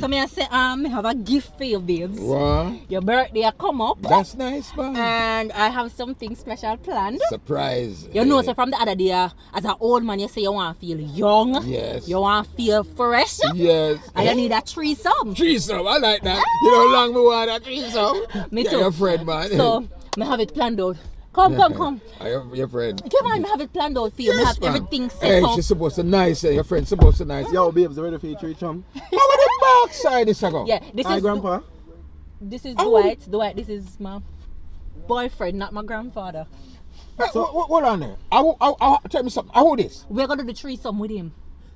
So me I say, me have a gift for you, babes. What? Your birthday come up. That's nice, man. And I have something special planned. Surprise. You know, so from the other day, as an old man, you say you want to feel young. Yes. You want to feel fresh. Yes. And you need a threesome. Threesome, I like that. You know how long we want a threesome? Me Yeah, too. your friend, man. So, me have it planned out. Come. Your friend. Come on, me have it planned out for you. Me have man. everything set Hey, up. she's supposed to nice. Your friend's supposed to nice. Yo, babes, ready for your threesome? How about the backside this ago? Yeah, this Hi, is Grandpa. This is I Dwight. Dwight, this is my boyfriend, not my grandfather. Hold on there. Tell me something. I hold this. We're gonna do the threesome with him.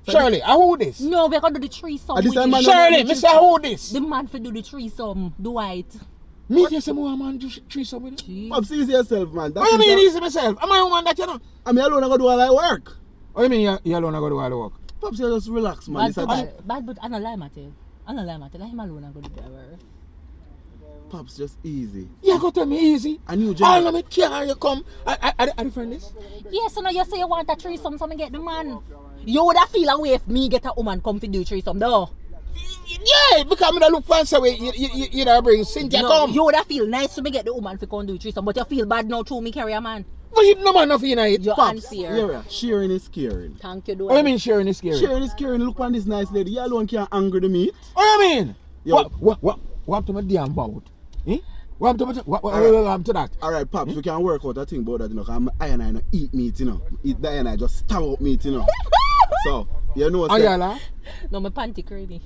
Shirley, I hold this. No, we're gonna do the threesome this with time him. man- Shirley, Mr. I hold this. The man for do the threesome, Dwight. Me just say more man do threesome with him. Pops, easy yourself, man. What you mean easy myself? Am I a woman that you know? I mean, alone I gotta do all that work. What you mean you alone I go do all the work? Pops, you just relax, man. Bad, It's a bad, but I don't lie, Matthew. I don't lie, Matthew. Let him alone and go do the work. Pops, just easy. You go tell me easy. I knew All of me care you come. I the friend this? Yes, so now you say you want a threesome, so me get the man. You would have feel away if me get a woman come to do threesome, though. Yeah, because me da look fancy way you da bring Cynthia No, come. you would have feel nice to me get the woman for come do threesome, but you feel bad now too me carry a man. But you no man nothing in it. You're Pops, unfair. yeah, sharing is caring. Thank you, Dwight. What you mean sharing is scary? Sharing is caring. Look on this nice lady. You alone can't anger the meat. What you mean? Yo. What to my damn bout? Eh? What to that? Alright, Pops, we can work out a thing about that, you know, because I and I don't eat meat, you know. Eat that and I just stab up meat, you know. So, you know what I'm saying? No, my panty curly.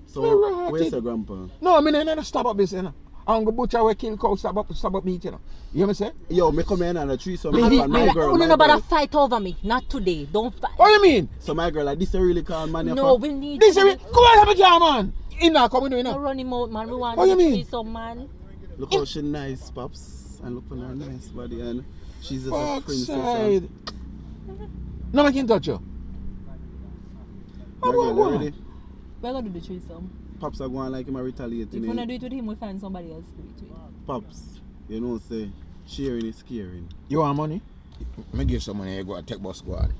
So, where's your grandpa? No, I mean I never stop up this, you know. I'm gonna butcher we kill cow, stop up meat, you know. You hear me say? Yo, me come here and a threesome. Me- Me, me- and my me- girl. You my know about girl. to fight over me. Not today. Don't fight. What you mean? So my girl, like this, you really call man. No, we need This is to it. Come on, have a car, man. In now, come with me, you no know. run him out, man. We want What you to mean? see some man. Look how she nice, Pops. And look on her nice body. And she's just a Fuck princess. side. No man can touch you. My girl, you ready? We're gonna do the threesome. Pops are going like him a retaliating. If we don't do it with him, we find somebody else to do it with. Pops, you know, say, sharing is caring. You want money? Me give you some money, you go and take bus go on.